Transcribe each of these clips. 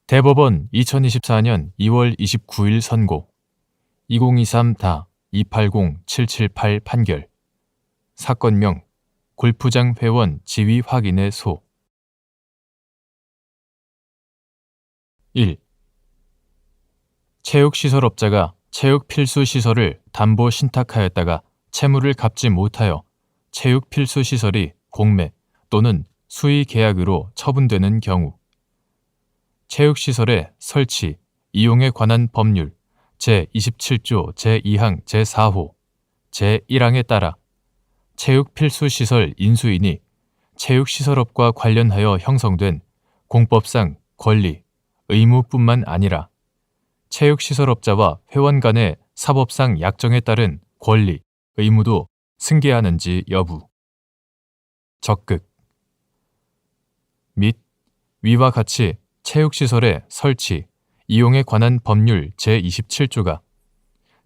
대법원 2024년 2월 29일 선고 2023-280778 판결 사건명 골프장 회원 지위 확인의 소 1. 체육시설업자가 체육필수시설을 담보 신탁하였다가 채무를 갚지 못하여 체육필수시설이 공매 또는 수의계약으로 처분되는 경우 체육시설의 설치, 이용에 관한 법률 제27조 제2항 제4호 제1항에 따라 체육필수시설 인수인이 체육시설업과 관련하여 형성된 공법상 권리, 의무뿐만 아니라 체육시설업자와 회원 간의 사법상 약정에 따른 권리, 의무도 승계하는지 여부 적극 및 위와 같이 체육시설의 설치, 이용에 관한 법률 제27조가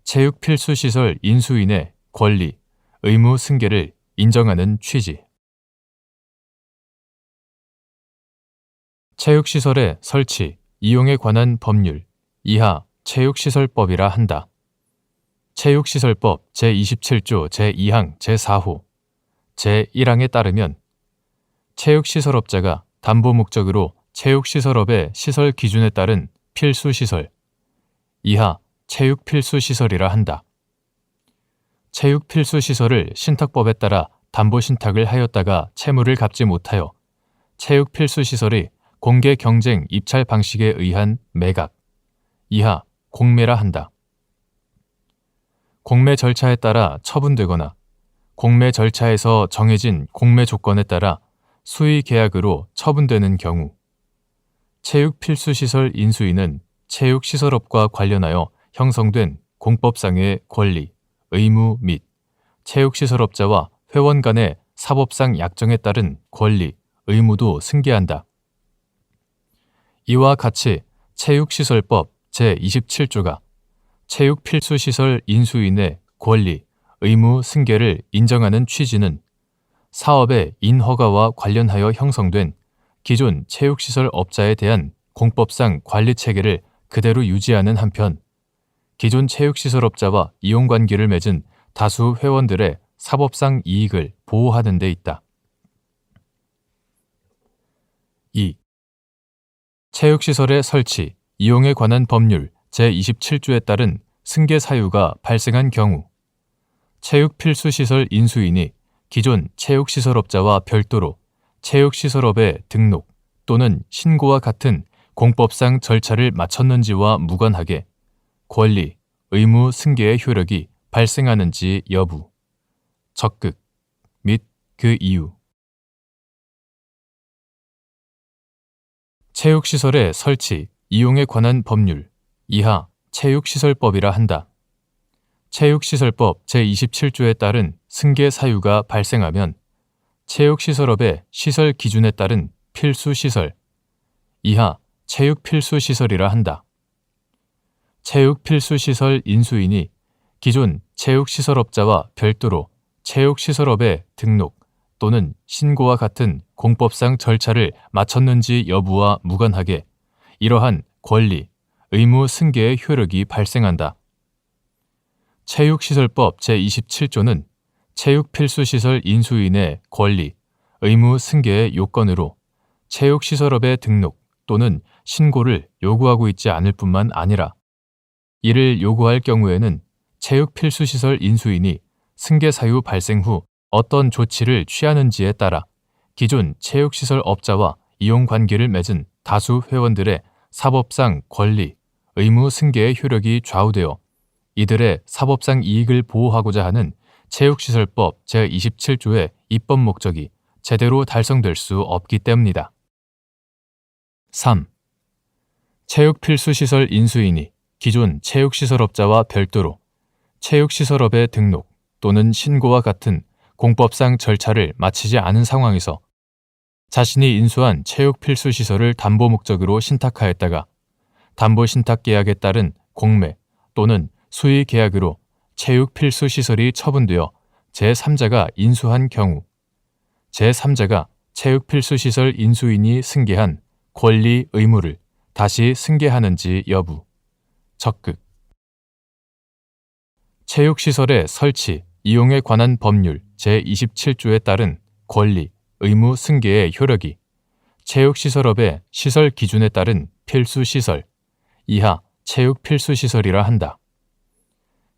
체육필수시설 인수인의 권리, 의무 승계를 인정하는 취지. 체육시설의 설치, 이용에 관한 법률 이하 체육시설법이라 한다. 체육시설법 제27조 제2항 제4호 제1항에 따르면 체육시설업자가 담보 목적으로 체육시설업의 시설 기준에 따른 필수시설 이하 체육필수시설이라 한다. 체육필수시설을 신탁법에 따라 담보신탁을 하였다가 채무를 갚지 못하여 체육필수시설이 공개경쟁 입찰 방식에 의한 매각 이하 공매라 한다. 공매 절차에 따라 처분되거나 공매 절차에서 정해진 공매 조건에 따라 수의계약으로 처분되는 경우 체육필수시설 인수인은 체육시설업과 관련하여 형성된 공법상의 권리, 의무 및 체육시설업자와 회원 간의 사법상 약정에 따른 권리, 의무도 승계한다. 이와 같이 체육시설법 제27조가 체육필수시설 인수인의 권리, 의무 승계를 인정하는 취지는 사업의 인허가와 관련하여 형성된 기존 체육시설 업자에 대한 공법상 관리체계를 그대로 유지하는 한편 기존 체육시설업자와 이용관계를 맺은 다수 회원들의 사법상 이익을 보호하는 데 있다. 2. 체육시설의 설치, 이용에 관한 법률 제27조에 따른 승계 사유가 발생한 경우 체육필수시설 인수인이 기존 체육시설업자와 별도로 체육시설업의 등록 또는 신고와 같은 공법상 절차를 마쳤는지와 무관하게 권리, 의무 승계의 효력이 발생하는지 여부, 적극 및 그 이유 체육시설의 설치, 이용에 관한 법률 이하 체육시설법이라 한다. 체육시설법 제27조에 따른 승계 사유가 발생하면 체육시설업의 시설 기준에 따른 필수시설 이하 체육필수시설이라 한다. 체육필수시설 인수인이 기존 체육시설업자와 별도로 체육시설업의 등록 또는 신고와 같은 공법상 절차를 마쳤는지 여부와 무관하게 이러한 권리, 의무 승계의 효력이 발생한다. 체육시설법 제27조는 체육필수시설 인수인의 권리, 의무 승계의 요건으로 체육시설업의 등록 또는 신고를 요구하고 있지 않을 뿐만 아니라 이를 요구할 경우에는 체육필수시설 인수인이 승계 사유 발생 후 어떤 조치를 취하는지에 따라 기존 체육시설 업자와 이용관계를 맺은 다수 회원들의 사법상 권리, 의무 승계의 효력이 좌우되어 이들의 사법상 이익을 보호하고자 하는 체육시설법 제27조의 입법 목적이 제대로 달성될 수 없기 때문이다. 3. 체육필수시설 인수인이 기존 체육시설업자와 별도로 체육시설업의 등록 또는 신고와 같은 공법상 절차를 마치지 않은 상황에서 자신이 인수한 체육필수시설을 담보 목적으로 신탁하였다가 담보신탁계약에 따른 공매 또는 수의계약으로 체육필수시설이 처분되어 제3자가 인수한 경우 제3자가 체육필수시설 인수인이 승계한 권리 의무를 다시 승계하는지 여부. 적극. 체육시설의 설치, 이용에 관한 법률 제27조에 따른 권리, 의무 승계의 효력이 체육시설업의 시설 기준에 따른 필수시설, 이하 체육필수시설이라 한다.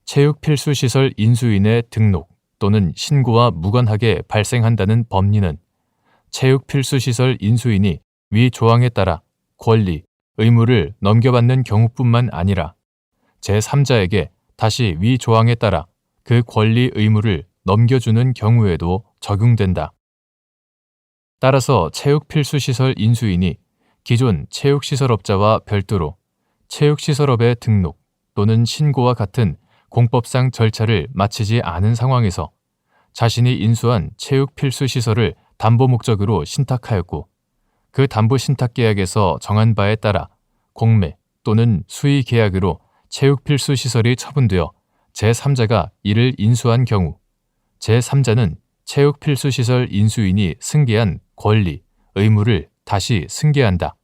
체육필수시설 인수인의 등록 또는 신고와 무관하게 발생한다는 법리는 체육필수시설 인수인이 위 조항에 따라 권리, 의무를 넘겨받는 경우뿐만 아니라 제3자에게 다시 위 조항에 따라 그 권리, 의무를 넘겨주는 경우에도 적용된다. 따라서 체육필수시설 인수인이 기존 체육시설업자와 별도로 체육시설업의 등록 또는 신고와 같은 공법상 절차를 마치지 않은 상황에서 자신이 인수한 체육필수시설을 담보 목적으로 신탁하였고 그 담보 신탁계약에서 정한 바에 따라 공매 또는 수의 계약으로 체육필수시설이 처분되어 제3자가 이를 인수한 경우 제3자는 체육필수시설 인수인이 승계한 권리, 의무를 다시 승계한다.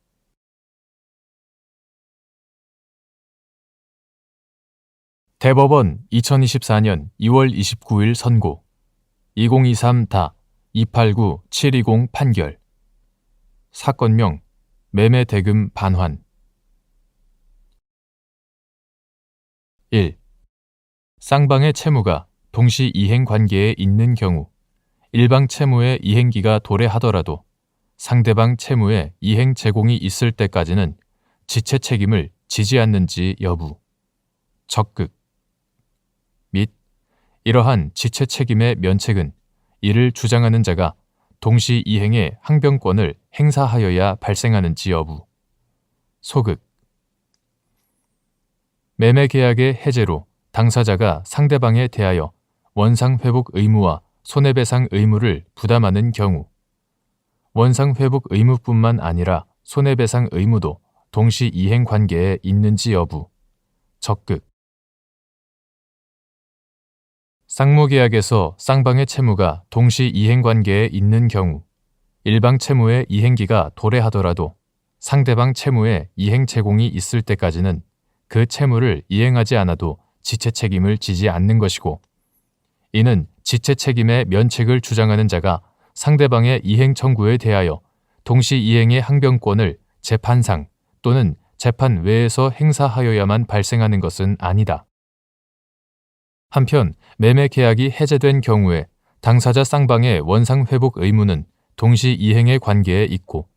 대법원 2024년 2월 29일 선고 2023-289720 판결 사건명 매매대금 반환 1. 쌍방의 채무가 동시 이행 관계에 있는 경우 일방 채무의 이행기가 도래하더라도 상대방 채무의 이행 제공이 있을 때까지는 지체 책임을 지지 않는지 여부. 적극. 및 이러한 지체 책임의 면책은 이를 주장하는 자가 동시 이행의 항변권을 행사하여야 발생하는지 여부. 소극. 매매계약의 해제로 당사자가 상대방에 대하여 원상회복 의무와 손해배상 의무를 부담하는 경우 원상회복 의무뿐만 아니라 손해배상 의무도 동시 이행 관계에 있는지 여부. 적극. 쌍무계약에서 쌍방의 채무가 동시 이행 관계에 있는 경우 일방 채무의 이행기가 도래하더라도 상대방 채무의 이행 제공이 있을 때까지는 그 채무를 이행하지 않아도 지체 책임을 지지 않는 것이고 이는 지체 책임의 면책을 주장하는 자가 상대방의 이행 청구에 대하여 동시 이행의 항변권을 재판상 또는 재판 외에서 행사하여야만 발생하는 것은 아니다. 한편 매매 계약이 해제된 경우에 당사자 쌍방의 원상회복 의무는 동시 이행의 관계에 있고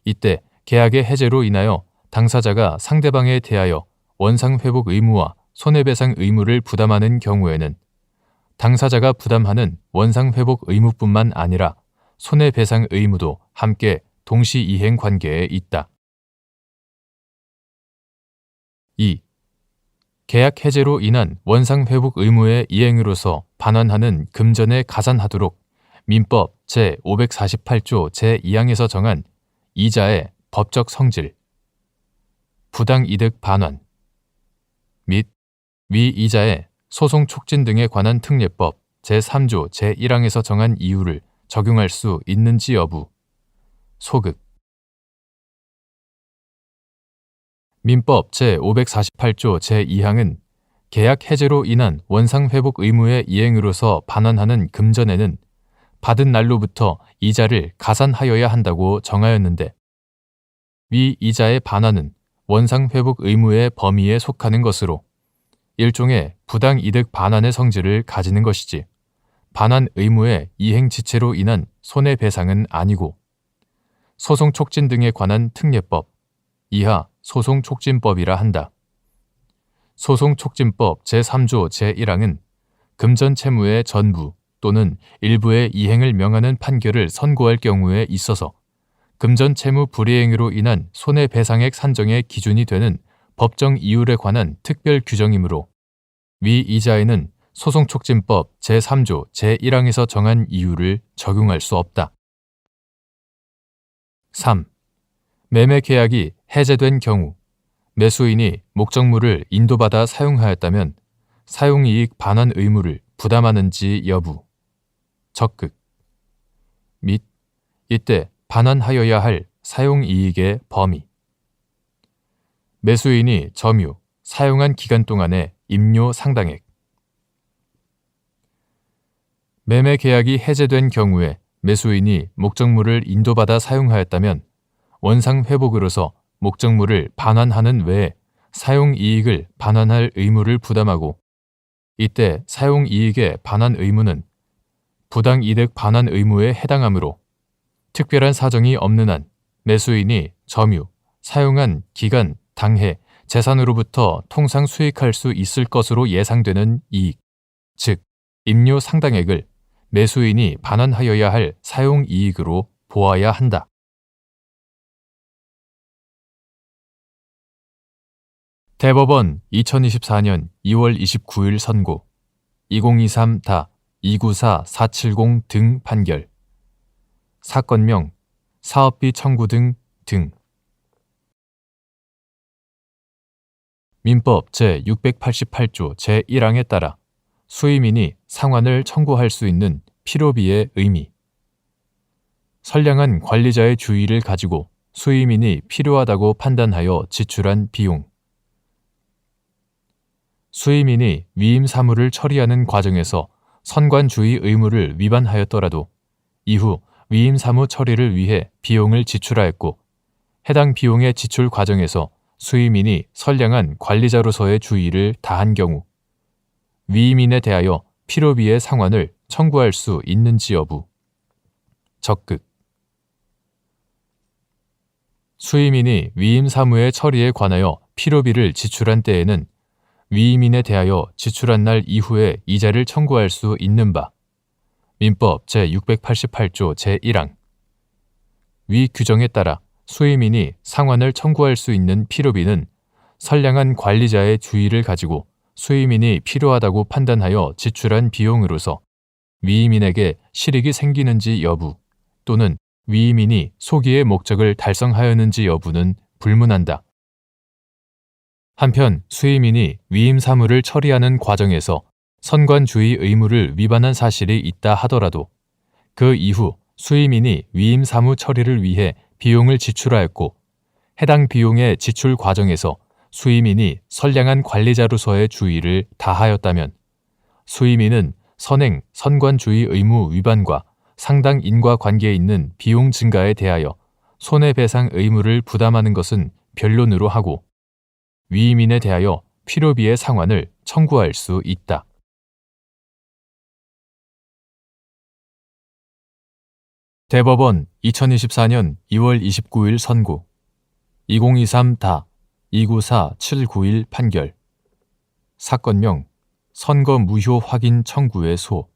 이때 계약의 해제로 인하여 당사자가 상대방에 대하여 원상회복 의무와 손해배상 의무를 부담하는 경우에는 당사자가 부담하는 원상회복 의무뿐만 아니라 손해배상 의무도 함께 동시 이행 관계에 있다. 2. 계약 해제로 인한 원상회복 의무의 이행으로서 반환하는 금전에 가산하도록 민법 제548조 제2항에서 정한 이자의 법적 성질, 부당이득 반환 및 위 이자의 소송 촉진 등에 관한 특례법 제3조 제1항에서 정한 이유를 적용할 수 있는지 여부. 소극. 민법 제548조 제2항은 계약 해제로 인한 원상회복 의무의 이행으로서 반환하는 금전에는 받은 날로부터 이자를 가산하여야 한다고 정하였는데 위 이자의 반환은 원상회복 의무의 범위에 속하는 것으로 일종의 부당이득 반환의 성질을 가지는 것이지 반환 의무의 이행 지체로 인한 손해배상은 아니고 소송 촉진 등에 관한 특례법 이하 소송촉진법이라 한다. 소송촉진법 제3조 제1항은 금전 채무의 전부 또는 일부의 이행을 명하는 판결을 선고할 경우에 있어서 금전 채무 불이행으로 인한 손해배상액 산정의 기준이 되는 법정 이율에 관한 특별 규정이므로 위 이자에는 소송촉진법 제3조 제1항에서 정한 이유를 적용할 수 없다. 3. 매매계약이 해제된 경우 매수인이 목적물을 인도받아 사용하였다면 사용이익 반환 의무를 부담하는지 여부. 적극. 및 이때 반환하여야 할 사용이익의 범위. 매수인이 점유, 사용한 기간 동안의 임료 상당액. 매매 계약이 해제된 경우에 매수인이 목적물을 인도받아 사용하였다면 원상 회복으로서 목적물을 반환하는 외에 사용 이익을 반환할 의무를 부담하고, 이때 사용 이익의 반환 의무는 부당 이득 반환 의무에 해당하므로 특별한 사정이 없는 한 매수인이 점유, 사용한 기간, 당해, 재산으로부터 통상 수익할 수 있을 것으로 예상되는 이익, 즉 임료 상당액을 매수인이 반환하여야 할 사용 이익으로 보아야 한다. 대법원 2024년 2월 29일 선고 2023-294470 등 판결. 사건명 사업비 청구 등 민법 제688조 제1항에 따라 수의민이 상환을 청구할 수 있는 필요비의 의미. 선량한 관리자의 주의를 가지고 수의민이 필요하다고 판단하여 지출한 비용. 수의민이 위임 사무를 처리하는 과정에서 선관주의 의무를 위반하였더라도 이후 위임 사무 처리를 위해 비용을 지출하였고, 해당 비용의 지출 과정에서 수의민이 선량한 관리자로서의 주의를 다한 경우 위임인에 대하여 필요비의 상환을 청구할 수 있는지 여부. 적극. 수의민이 위임 사무의 처리에 관하여 필요비를 지출한 때에는 위임인에 대하여 지출한 날 이후에 이자를 청구할 수 있는 바 민법 제688조 제1항. 위 규정에 따라 수의민이 상환을 청구할 수 있는 필요비는 선량한 관리자의 주의를 가지고 수의민이 필요하다고 판단하여 지출한 비용으로서 위임인에게 실익이 생기는지 여부 또는 위임인이 소기의 목적을 달성하였는지 여부는 불문한다. 한편 수의민이 위임 사무를 처리하는 과정에서 선관주의 의무를 위반한 사실이 있다 하더라도 그 이후 수의민이 위임 사무 처리를 위해 비용을 지출하였고, 해당 비용의 지출 과정에서 수의민이 선량한 관리자로서의 주의를 다하였다면 수의민은 선행 선관주의 의무 위반과 상당 인과관계에 있는 비용 증가에 대하여 손해배상 의무를 부담하는 것은 변론으로 하고 위임인에 대하여 필요비의 상환을 청구할 수 있다. 대법원 2024년 2월 29일 선고 2023-294791 판결. 사건명 선거 무효 확인 청구의 소.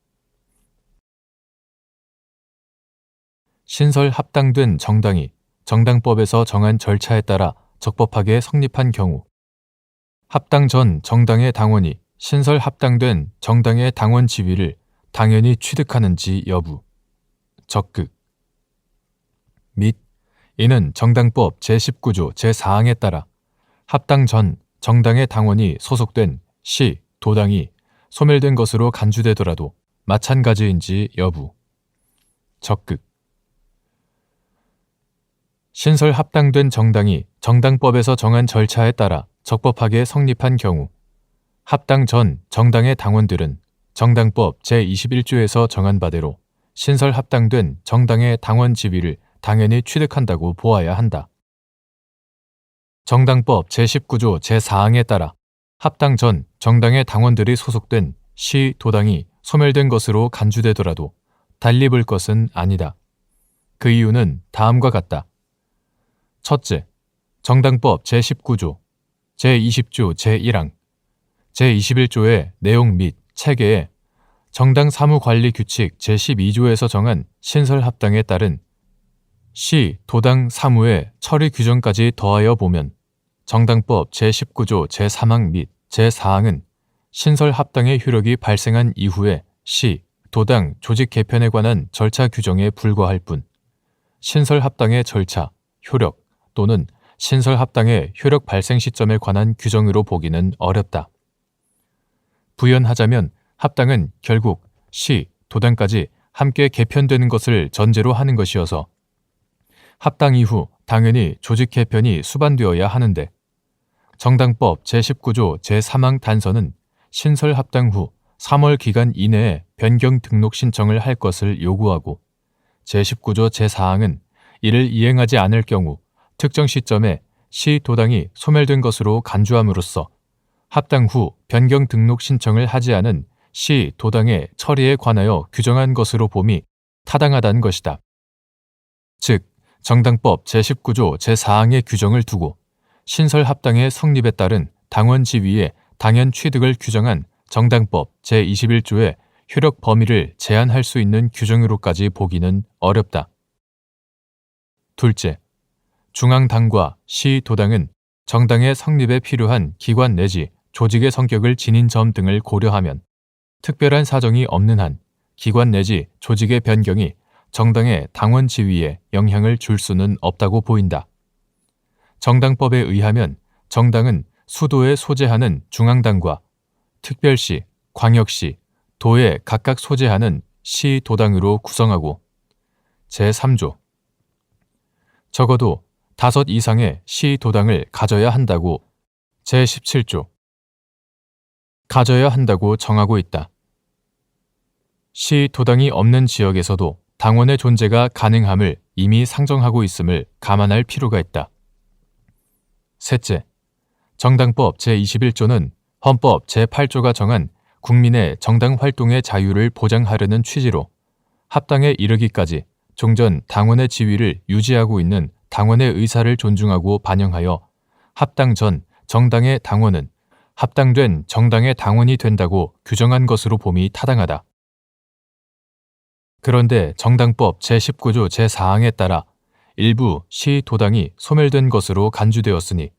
신설 합당된 정당이 정당법에서 정한 절차에 따라 적법하게 성립한 경우 합당 전 정당의 당원이 신설 합당된 정당의 당원 지위를 당연히 취득하는지 여부. 적극. 및 이는 정당법 제19조 제4항에 따라 합당 전 정당의 당원이 소속된 시, 도당이 소멸된 것으로 간주되더라도 마찬가지인지 여부. 적극. 신설 합당된 정당이 정당법에서 정한 절차에 따라 적법하게 성립한 경우 합당 전 정당의 당원들은 정당법 제21조에서 정한 바대로 신설 합당된 정당의 당원 지위를 당연히 취득한다고 보아야 한다. 정당법 제19조 제4항에 따라 합당 전 정당의 당원들이 소속된 시, 도당이 소멸된 것으로 간주되더라도 달리 볼 것은 아니다. 그 이유는 다음과 같다. 첫째, 정당법 제19조, 제20조 제1항, 제21조의 내용 및 체계에 정당 사무관리 규칙 제12조에서 정한 신설 합당에 따른 시, 도당 사무의 처리 규정까지 더하여 보면 정당법 제19조 제3항 및 제4항은 신설 합당의 효력이 발생한 이후에 시, 도당 조직 개편에 관한 절차 규정에 불과할 뿐 신설 합당의 절차, 효력 또는 신설 합당의 효력 발생 시점에 관한 규정으로 보기는 어렵다. 부연하자면 합당은 결국 시, 도당까지 함께 개편되는 것을 전제로 하는 것이어서 합당 이후 당연히 조직 개편이 수반되어야 하는데 정당법 제19조 제3항 단서는 신설 합당 후 3월 기간 이내에 변경 등록 신청을 할 것을 요구하고 제19조 제4항은 이를 이행하지 않을 경우 특정 시점에 시 도당이 소멸된 것으로 간주함으로써 합당 후 변경 등록 신청을 하지 않은 시 도당의 처리에 관하여 규정한 것으로 봄이 타당하다는 것이다. 즉, 정당법 제19조 제4항의 규정을 두고 신설 합당의 성립에 따른 당원 지위의 당연 취득을 규정한 정당법 제21조의 효력 범위를 제한할 수 있는 규정으로까지 보기는 어렵다. 둘째, 중앙당과 시도당은 정당의 성립에 필요한 기관 내지 조직의 성격을 지닌 점 등을 고려하면 특별한 사정이 없는 한 기관 내지 조직의 변경이 정당의 당원 지위에 영향을 줄 수는 없다고 보인다. 정당법에 의하면 정당은 수도에 소재하는 중앙당과 특별시, 광역시, 도에 각각 소재하는 시도당으로 구성하고 제3조 적어도 5 이상의 시도당을 가져야 한다고 제17조 가져야 한다고 정하고 있다. 시도당이 없는 지역에서도 당원의 존재가 가능함을 이미 상정하고 있음을 감안할 필요가 있다. 셋째, 정당법 제21조는 헌법 제8조가 정한 국민의 정당 활동의 자유를 보장하려는 취지로 합당에 이르기까지 종전 당원의 지위를 유지하고 있는 당원의 의사를 존중하고 반영하여 합당 전 정당의 당원은 합당된 정당의 당원이 된다고 규정한 것으로 봄이 타당하다. 그런데 정당법 제19조 제4항에 따라 일부 시도당이 소멸된 것으로 간주되었으니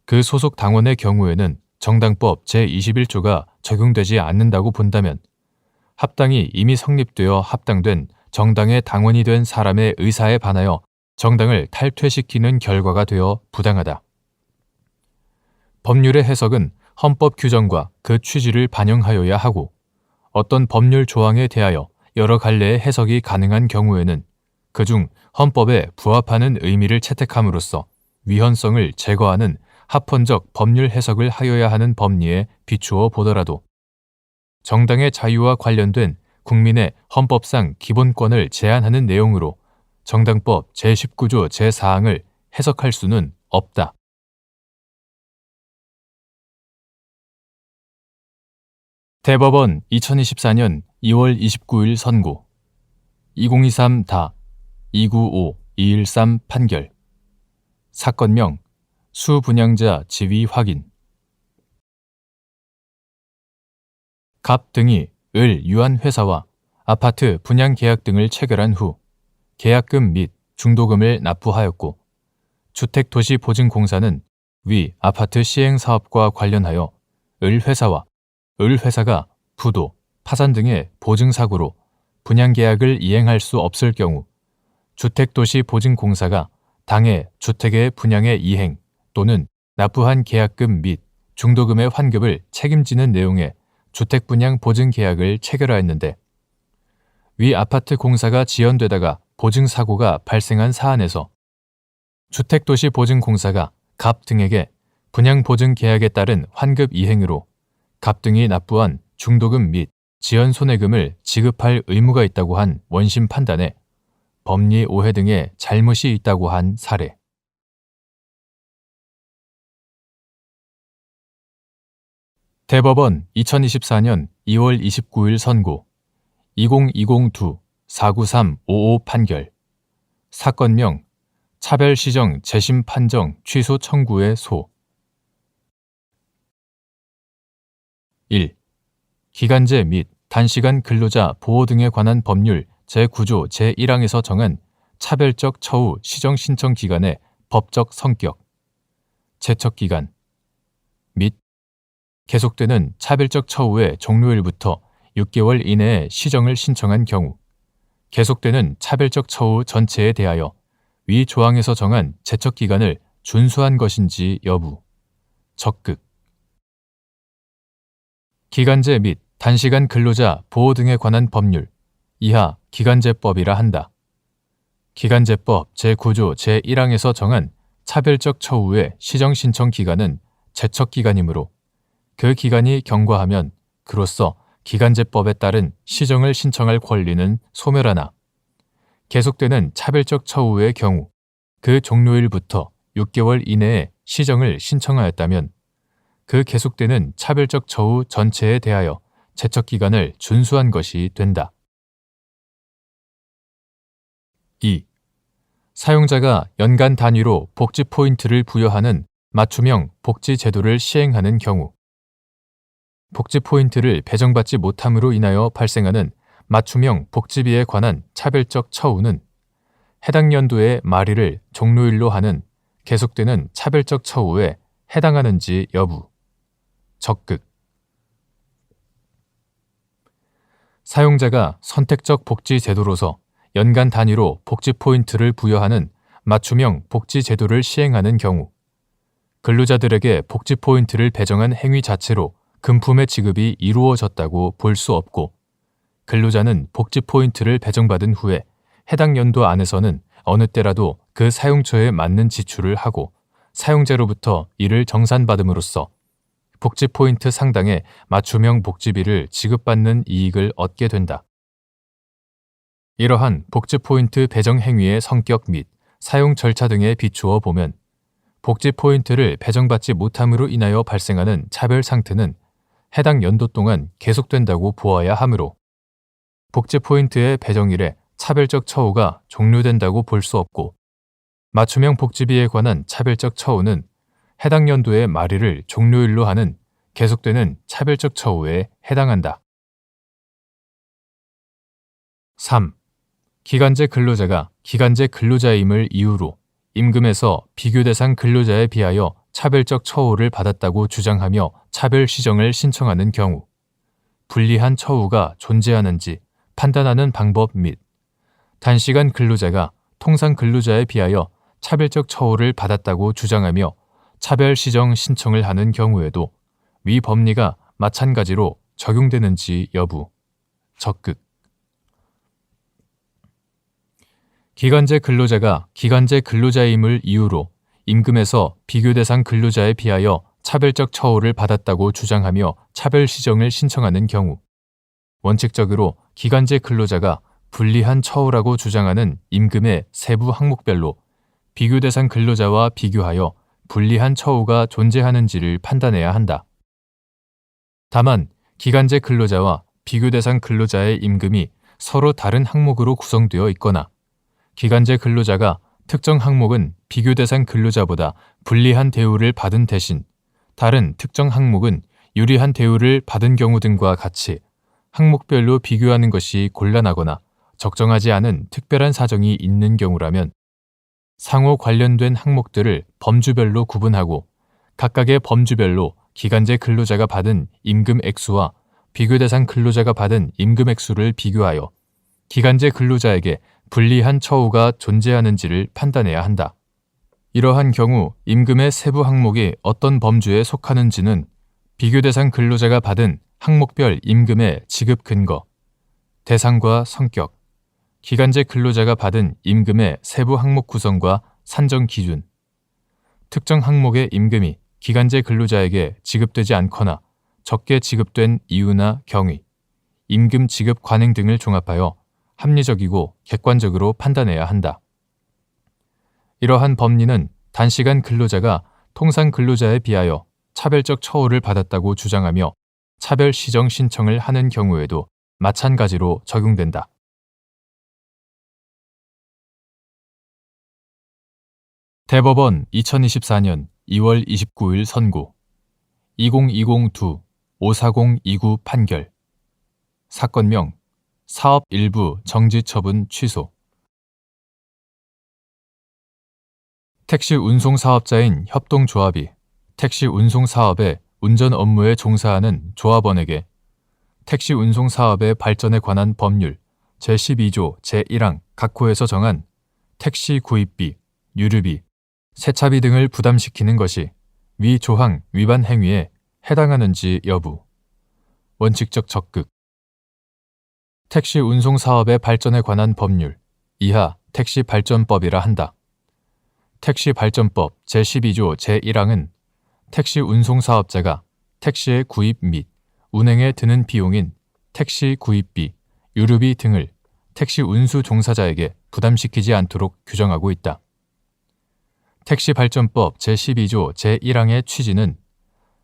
그 소속 당원의 경우에는 정당법 제21조가 적용되지 않는다고 본다면 합당이 이미 성립되어 합당된 정당의 당원이 된 사람의 의사에 반하여 정당을 탈퇴시키는 결과가 되어 부당하다. 법률의 해석은 헌법 규정과 그 취지를 반영하여야 하고 어떤 법률 조항에 대하여 여러 갈래의 해석이 가능한 경우에는 그중 헌법에 부합하는 의미를 채택함으로써 위헌성을 제거하는 합헌적 법률 해석을 하여야 하는 법리에 비추어 보더라도 정당의 자유와 관련된 국민의 헌법상 기본권을 제한하는 내용으로 정당법 제19조 제4항을 해석할 수는 없다. 대법원 2024년 2월 29일 선고 2023다 295213 판결 사건명 수분양자 지위 확인 갑 등이 을 유한 회사와 아파트 분양 계약 등을 체결한 후 계약금 및 중도금을 납부하였고 주택도시보증공사는 위 아파트 시행사업과 관련하여 을 회사와 을 회사가 부도, 파산 등의 보증사고로 분양계약을 이행할 수 없을 경우 주택도시보증공사가 당해 주택의 분양의 이행 또는 납부한 계약금 및 중도금의 환급을 책임지는 내용의 주택분양보증계약을 체결하였는데 위 아파트 공사가 지연되다가 보증사고가 발생한 사안에서 주택도시보증공사가 갑 등에게 분양보증계약에 따른 환급 이행으로 갑 등이 납부한 중도금 및 지연손해금을 지급할 의무가 있다고 한 원심 판단에 법리 오해 등의 잘못이 있다고 한 사례. 대법원 2024년 2월 29일 선고 2020-2-49355 판결 사건명 차별시정 재심 판정 취소 청구의 소 1. 기간제 및 단시간 근로자 보호 등에 관한 법률 제9조 제1항에서 정한 차별적 처우 시정 신청 기간의 법적 성격, 제척기간 및 계속되는 차별적 처우의 종료일부터 6개월 이내에 시정을 신청한 경우 계속되는 차별적 처우 전체에 대하여 위 조항에서 정한 제척기간을 준수한 것인지 여부, 적극 기간제 및 단시간 근로자 보호 등에 관한 법률 이하 기간제법이라 한다. 기간제법 제9조 제1항에서 정한 차별적 처우의 시정 신청 기간은 제척기간이므로 그 기간이 경과하면 그로써 기간제법에 따른 시정을 신청할 권리는 소멸하나 계속되는 차별적 처우의 경우 그 종료일부터 6개월 이내에 시정을 신청하였다면 그 계속되는 차별적 처우 전체에 대하여 제척기간을 준수한 것이 된다. 2. 사용자가 연간 단위로 복지 포인트를 부여하는 맞춤형 복지 제도를 시행하는 경우 복지 포인트를 배정받지 못함으로 인하여 발생하는 맞춤형 복지비에 관한 차별적 처우는 해당 연도의 말일을 종료일로 하는 계속되는 차별적 처우에 해당하는지 여부. 적극. 사용자가 선택적 복지 제도로서 연간 단위로 복지 포인트를 부여하는 맞춤형 복지 제도를 시행하는 경우 근로자들에게 복지 포인트를 배정한 행위 자체로 금품의 지급이 이루어졌다고 볼 수 없고 근로자는 복지 포인트를 배정받은 후에 해당 연도 안에서는 어느 때라도 그 사용처에 맞는 지출을 하고 사용자로부터 이를 정산받음으로써 복지 포인트 상당의 맞춤형 복지비를 지급받는 이익을 얻게 된다. 이러한 복지 포인트 배정 행위의 성격 및 사용 절차 등에 비추어 보면 복지 포인트를 배정받지 못함으로 인하여 발생하는 차별 상태는 해당 연도 동안 계속된다고 보아야 하므로 복지 포인트의 배정일에 차별적 처우가 종료된다고 볼 수 없고 맞춤형 복지비에 관한 차별적 처우는 해당 연도의 말일을 종료일로 하는 계속되는 차별적 처우에 해당한다. 3. 기간제 근로자가 기간제 근로자임을 이유로 임금에서 비교 대상 근로자에 비하여 차별적 처우를 받았다고 주장하며 차별 시정을 신청하는 경우 불리한 처우가 존재하는지 판단하는 방법 및 단시간 근로자가 통상 근로자에 비하여 차별적 처우를 받았다고 주장하며 차별 시정 신청을 하는 경우에도 위 법리가 마찬가지로 적용되는지 여부. 적극. 기간제 근로자가 기간제 근로자임을 이유로 임금에서 비교 대상 근로자에 비하여 차별적 처우를 받았다고 주장하며 차별 시정을 신청하는 경우 원칙적으로 기간제 근로자가 불리한 처우라고 주장하는 임금의 세부 항목별로 비교 대상 근로자와 비교하여 불리한 처우가 존재하는지를 판단해야 한다. 다만 기간제 근로자와 비교 대상 근로자의 임금이 서로 다른 항목으로 구성되어 있거나 기간제 근로자가 특정 항목은 비교 대상 근로자보다 불리한 대우를 받은 대신 다른 특정 항목은 유리한 대우를 받은 경우 등과 같이 항목별로 비교하는 것이 곤란하거나 적정하지 않은 특별한 사정이 있는 경우라면 상호 관련된 항목들을 범주별로 구분하고 각각의 범주별로 기간제 근로자가 받은 임금 액수와 비교 대상 근로자가 받은 임금 액수를 비교하여 기간제 근로자에게 불리한 처우가 존재하는지를 판단해야 한다. 이러한 경우 임금의 세부 항목이 어떤 범주에 속하는지는 비교 대상 근로자가 받은 항목별 임금의 지급 근거, 대상과 성격, 기간제 근로자가 받은 임금의 세부 항목 구성과 산정 기준, 특정 항목의 임금이 기간제 근로자에게 지급되지 않거나 적게 지급된 이유나 경위, 임금 지급 관행 등을 종합하여 합리적이고 객관적으로 판단해야 한다. 이러한 법리는 단시간 근로자가 통상 근로자에 비하여 차별적 처우를 받았다고 주장하며 차별 시정 신청을 하는 경우에도 마찬가지로 적용된다. 대법원 2024년 2월 29일 선고 2020-2-54029 판결 사건명 사업 일부 정지 처분 취소 택시 운송 사업자인 협동조합이 택시 운송 사업의 운전 업무에 종사하는 조합원에게 택시 운송 사업의 발전에 관한 법률 제12조 제1항 각호에서 정한 택시 구입비, 유류비, 세차비 등을 부담시키는 것이 위 조항 위반 행위에 해당하는지 여부. 원칙적 적극. 택시 운송 사업의 발전에 관한 법률 이하 택시 발전법이라 한다. 택시 발전법 제12조 제1항은 택시 운송 사업자가 택시의 구입 및 운행에 드는 비용인 택시 구입비, 유류비 등을 택시 운수 종사자에게 부담시키지 않도록 규정하고 있다. 택시발전법 제12조 제1항의 취지는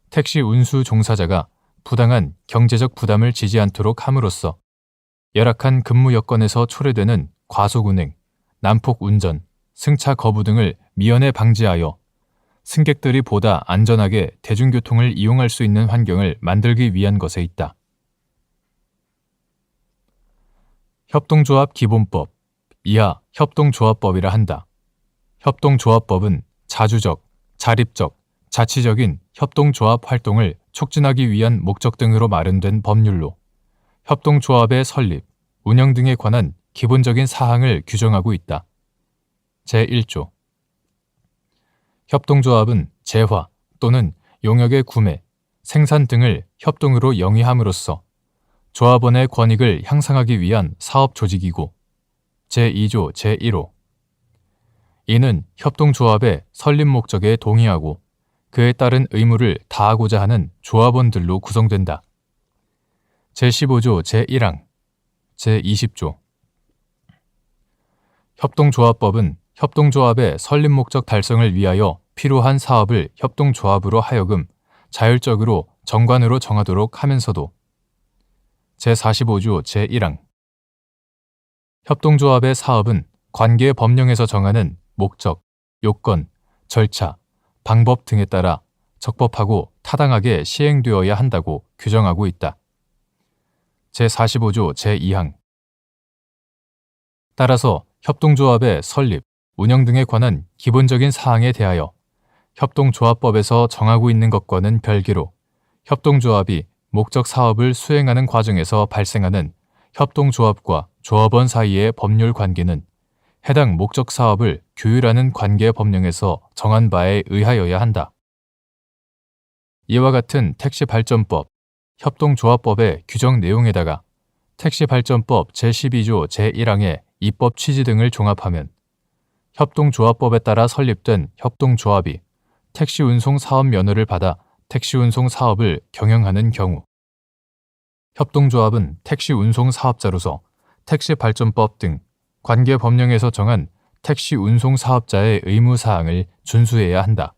택시 운수 종사자가 부당한 경제적 부담을 지지 않도록 함으로써 열악한 근무 여건에서 초래되는 과속운행, 난폭운전, 승차 거부 등을 미연에 방지하여 승객들이 보다 안전하게 대중교통을 이용할 수 있는 환경을 만들기 위한 것에 있다. 협동조합 기본법, 이하 협동조합법이라 한다. 협동조합법은 자주적, 자립적, 자치적인 협동조합 활동을 촉진하기 위한 목적 등으로 마련된 법률로 협동조합의 설립, 운영 등에 관한 기본적인 사항을 규정하고 있다. 제1조 협동조합은 재화 또는 용역의 구매, 생산 등을 협동으로 영위함으로써 조합원의 권익을 향상하기 위한 사업 조직이고 제2조 제1호 이는 협동조합의 설립 목적에 동의하고 그에 따른 의무를 다하고자 하는 조합원들로 구성된다. 제15조 제1항 제20조 협동조합법은 협동조합의 설립 목적 달성을 위하여 필요한 사업을 협동조합으로 하여금 자율적으로 정관으로 정하도록 하면서도 제45조 제1항 협동조합의 사업은 관계 법령에서 정하는 목적, 요건, 절차, 방법 등에 따라 적법하고 타당하게 시행되어야 한다고 규정하고 있다. 제45조 제2항 따라서 협동조합의 설립, 운영 등에 관한 기본적인 사항에 대하여 협동조합법에서 정하고 있는 것과는 별개로 협동조합이 목적 사업을 수행하는 과정에서 발생하는 협동조합과 조합원 사이의 법률 관계는 해당 목적 사업을 규율하는 관계 법령에서 정한 바에 의하여야 한다. 이와 같은 택시발전법, 협동조합법의 규정 내용에다가 택시발전법 제12조 제1항의 입법 취지 등을 종합하면 협동조합법에 따라 설립된 협동조합이 택시운송 사업 면허를 받아 택시운송 사업을 경영하는 경우 협동조합은 택시운송 사업자로서 택시발전법 등 관계 법령에서 정한 택시운송 사업자의 의무사항을 준수해야 한다.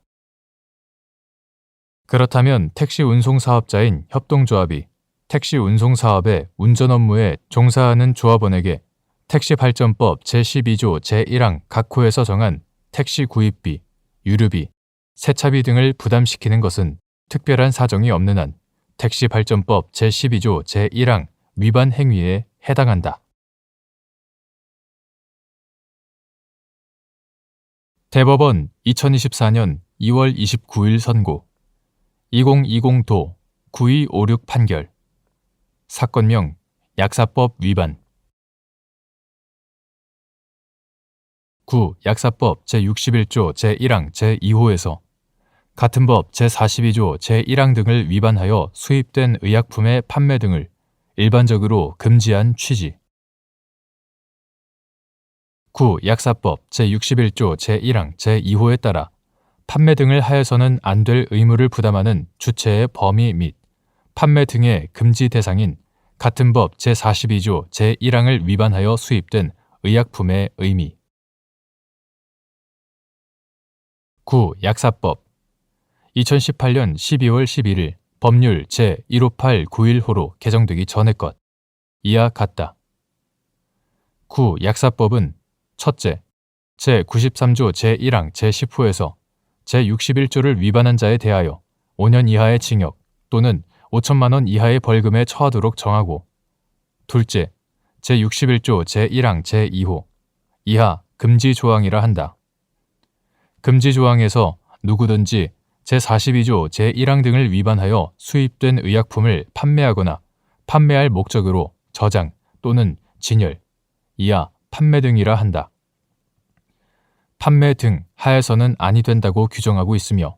그렇다면 택시운송 사업자인 협동조합이 택시운송 사업의 운전 업무에 종사하는 조합원에게 택시발전법 제12조 제1항 각 호에서 정한 택시 구입비, 유류비, 세차비 등을 부담시키는 것은 특별한 사정이 없는 한 택시발전법 제12조 제1항 위반 행위에 해당한다. 대법원 2024년 2월 29일 선고 2020도 9256 판결 사건명 약사법 위반 구 약사법 제61조 제1항 제2호에서 같은 법 제42조 제1항 등을 위반하여 수입된 의약품의 판매 등을 일반적으로 금지한 취지. 구 약사법 제61조 제1항 제2호에 따라 판매 등을 하여서는 안 될 의무를 부담하는 주체의 범위 및 판매 등의 금지 대상인 같은 법 제42조 제1항을 위반하여 수입된 의약품의 의미. 구 약사법 2018년 12월 11일 법률 제15891호로 개정되기 전의 것 이하 같다. 구 약사법은 첫째, 제93조 제1항 제10호에서 제61조를 위반한 자에 대하여 5년 이하의 징역 또는 5천만 원 이하의 벌금에 처하도록 정하고 둘째, 제61조 제1항 제2호 이하 금지 조항이라 한다. 금지 조항에서 누구든지 제42조 제1항 등을 위반하여 수입된 의약품을 판매하거나 판매할 목적으로 저장 또는 진열, 이하 판매 등이라 한다. 판매 등 하에서는 아니 된다고 규정하고 있으며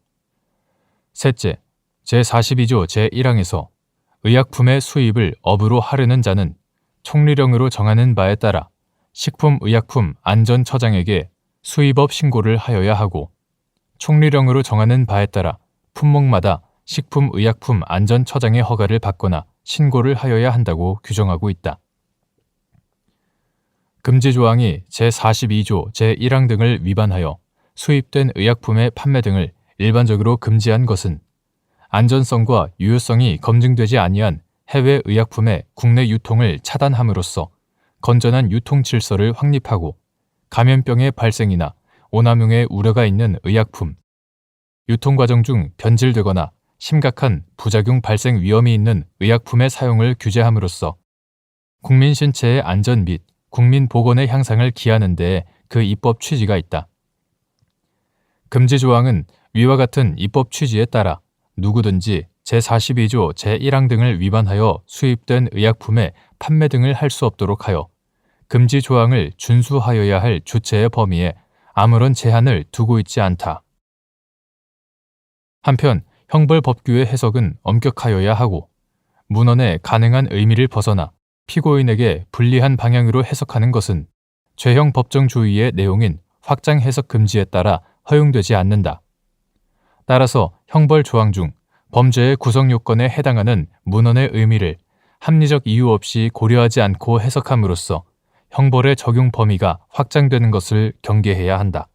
셋째, 제42조 제1항에서 의약품의 수입을 업으로 하려는 자는 총리령으로 정하는 바에 따라 식품의약품안전처장에게 수입업 신고를 하여야 하고 총리령으로 정하는 바에 따라 품목마다 식품의약품안전처장의 허가를 받거나 신고를 하여야 한다고 규정하고 있다. 금지 조항이 제42조 제1항 등을 위반하여 수입된 의약품의 판매 등을 일반적으로 금지한 것은 안전성과 유효성이 검증되지 아니한 해외 의약품의 국내 유통을 차단함으로써 건전한 유통 질서를 확립하고 감염병의 발생이나 오남용의 우려가 있는 의약품, 유통 과정 중 변질되거나 심각한 부작용 발생 위험이 있는 의약품의 사용을 규제함으로써 국민 신체의 안전 및 국민 보건의 향상을 기하는 데에 그 입법 취지가 있다. 금지 조항은 위와 같은 입법 취지에 따라 누구든지 제42조 제1항 등을 위반하여 수입된 의약품의 판매 등을 할 수 없도록 하여 금지 조항을 준수하여야 할 주체의 범위에 아무런 제한을 두고 있지 않다. 한편 형벌법규의 해석은 엄격하여야 하고 문헌의 가능한 의미를 벗어나 피고인에게 불리한 방향으로 해석하는 것은 죄형 법정주의의 내용인 확장 해석 금지에 따라 허용되지 않는다. 따라서 형벌 조항 중 범죄의 구성 요건에 해당하는 문헌의 의미를 합리적 이유 없이 고려하지 않고 해석함으로써 형벌의 적용 범위가 확장되는 것을 경계해야 한다.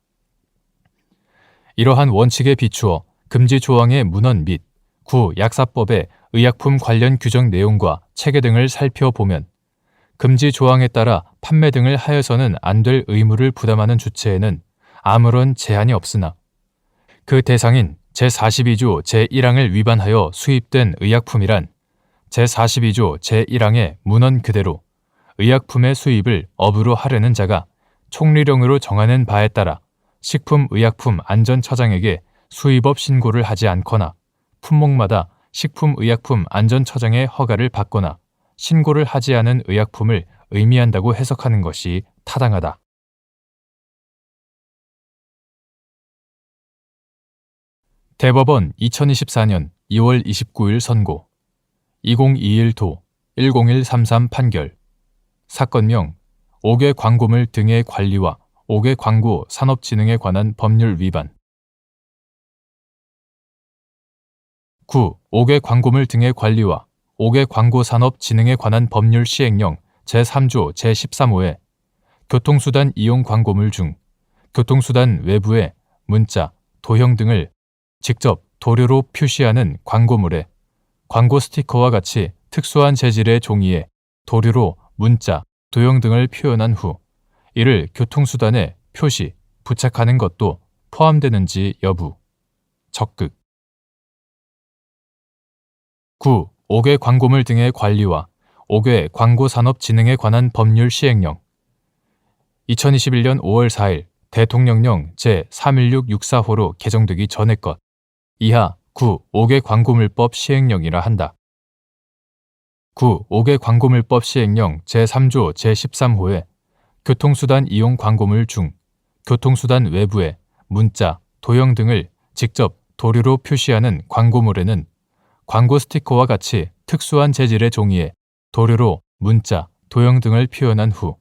이러한 원칙에 비추어 금지 조항의 문헌 및 구 약사법의 의약품 관련 규정 내용과 체계 등을 살펴보면 금지 조항에 따라 판매 등을 하여서는 안 될 의무를 부담하는 주체에는 아무런 제한이 없으나 그 대상인 제42조 제1항을 위반하여 수입된 의약품이란 제42조 제1항의 문헌 그대로 의약품의 수입을 업으로 하려는 자가 총리령으로 정하는 바에 따라 식품의약품안전처장에게 수입업 신고를 하지 않거나 품목마다 식품의약품안전처장의 허가를 받거나 신고를 하지 않은 의약품을 의미한다고 해석하는 것이 타당하다. 대법원 2024년 2월 29일 선고 2021도 10133 판결 사건명 5개 광고물 등의 관리와 5개 광고 산업진흥에 관한 법률 위반 9. 5개 광고물 등의 관리와 5개 광고 산업진흥에 관한 법률 시행령 제3조 제13호에 교통수단 이용 광고물 중 교통수단 외부에 문자, 도형 등을 직접 도료로 표시하는 광고물에 광고 스티커와 같이 특수한 재질의 종이에 도료로 문자, 도형 등을 표현한 후 이를 교통수단에 표시, 부착하는 것도 포함되는지 여부. 적극. 9. 5개 광고물 등의 관리와 5개 광고산업진흥에 관한 법률 시행령 2021년 5월 4일 대통령령 제31664호로 개정되기 전의 것 이하 9. 5개 광고물법 시행령이라 한다. 9. 5개 광고물법 시행령 제3조 제13호에 교통수단 이용 광고물 중 교통수단 외부에 문자, 도형 등을 직접 도료로 표시하는 광고물에는 광고 스티커와 같이 특수한 재질의 종이에 도료로 문자, 도형 등을 표현한 후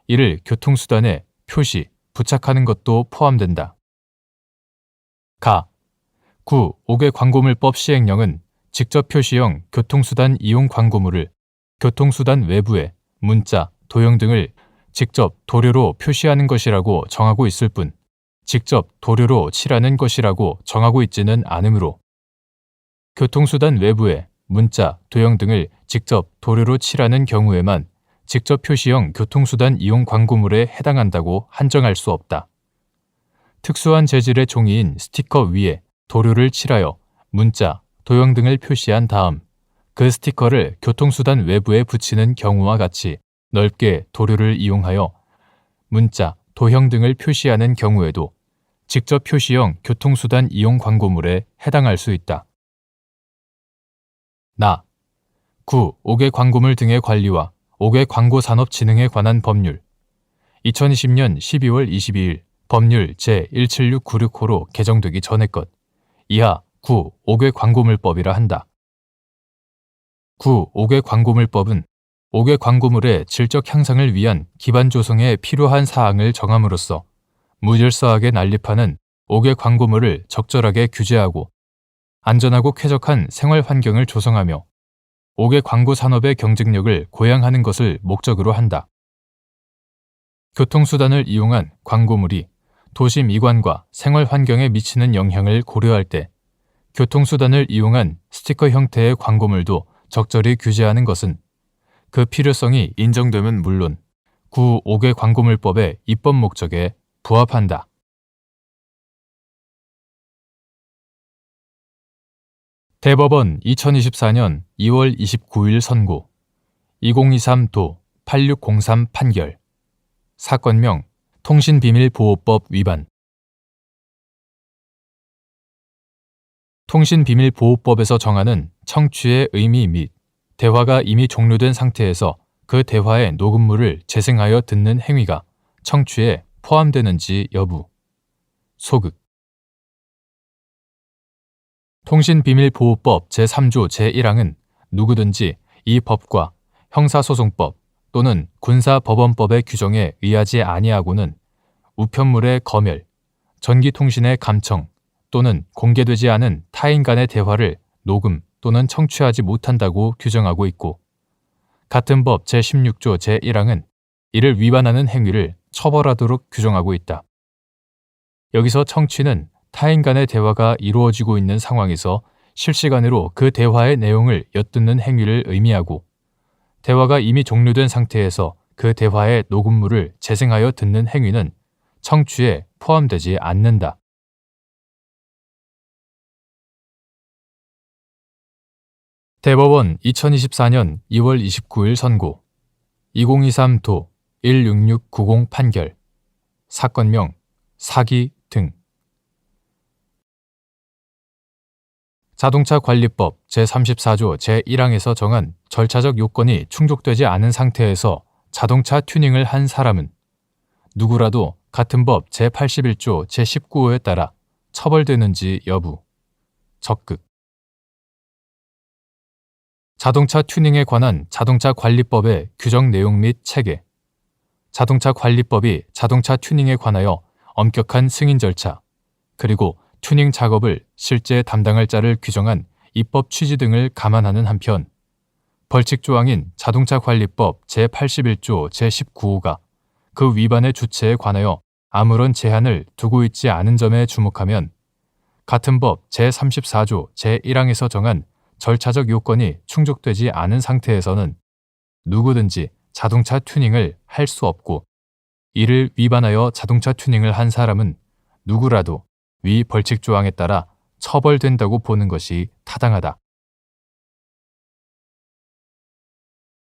이를 교통수단에 표시, 부착하는 것도 포함된다. 가. 9. 5개 광고물법 시행령은 직접 표시형 교통수단 이용 광고물을 교통수단 외부에 문자, 도형 등을 직접 도료로 표시하는 것이라고 정하고 있을 뿐 직접 도료로 칠하는 것이라고 정하고 있지는 않으므로 교통수단 외부에 문자, 도형 등을 직접 도료로 칠하는 경우에만 직접 표시형 교통수단 이용 광고물에 해당한다고 한정할 수 없다. 특수한 재질의 종이인 스티커 위에 도료를 칠하여 문자, 도형 등을 표시한 다음 그 스티커를 교통수단 외부에 붙이는 경우와 같이 넓게 도료를 이용하여 문자, 도형 등을 표시하는 경우에도 직접 표시형 교통수단 이용 광고물에 해당할 수 있다. 9. 5개 광고물 등의 관리와 5개 광고산업진흥에 관한 법률 2020년 12월 22일 법률 제17696호로 개정되기 전의 것 이하 9. 5개 광고물법이라 한다. 9. 5개 광고물법은 5개 광고물의 질적 향상을 위한 기반 조성에 필요한 사항을 정함으로써 무질서하게 난립하는 5개 광고물을 적절하게 규제하고 안전하고 쾌적한 생활 환경을 조성하며 5개 광고 산업의 경쟁력을 고양하는 것을 목적으로 한다. 교통수단을 이용한 광고물이 도시 미관과 생활 환경에 미치는 영향을 고려할 때 교통수단을 이용한 스티커 형태의 광고물도 적절히 규제하는 것은 그 필요성이 인정되면 물론 구 5개 광고물법의 입법 목적에 부합한다. 대법원 2024년 2월 29일 선고 2023도 8603 판결 사건명 통신비밀보호법 위반 통신비밀보호법에서 정하는 청취의 의미 및 대화가 이미 종료된 상태에서 그 대화의 녹음물을 재생하여 듣는 행위가 청취에 포함되는지 여부 소극 통신비밀보호법 제3조 제1항은 누구든지 이 법과 형사소송법 또는 군사법원법의 규정에 의하지 아니하고는 우편물의 검열, 전기통신의 감청 또는 공개되지 않은 타인 간의 대화를 녹음 또는 청취하지 못한다고 규정하고 있고 같은 법 제16조 제1항은 이를 위반하는 행위를 처벌하도록 규정하고 있다. 여기서 청취는 타인 간의 대화가 이루어지고 있는 상황에서 실시간으로 그 대화의 내용을 엿듣는 행위를 의미하고 대화가 이미 종료된 상태에서 그 대화의 녹음물을 재생하여 듣는 행위는 청취에 포함되지 않는다. 대법원 2024년 2월 29일 선고 2023도 16690 판결 사건명 사기 등 자동차관리법 제34조 제1항에서 정한 절차적 요건이 충족되지 않은 상태에서 자동차 튜닝을 한 사람은 누구라도 같은 법 제81조 제19호에 따라 처벌되는지 여부 적극 자동차 튜닝에 관한 자동차관리법의 규정 내용 및 체계 자동차관리법이 자동차 튜닝에 관하여 엄격한 승인 절차 그리고 튜닝 작업을 실제 담당할 자를 규정한 입법 취지 등을 감안하는 한편 벌칙조항인 자동차관리법 제81조 제19호가 그 위반의 주체에 관하여 아무런 제한을 두고 있지 않은 점에 주목하면 같은 법 제34조 제1항에서 정한 절차적 요건이 충족되지 않은 상태에서는 누구든지 자동차 튜닝을 할 수 없고 이를 위반하여 자동차 튜닝을 한 사람은 누구라도 위 벌칙조항에 따라 처벌된다고 보는 것이 타당하다.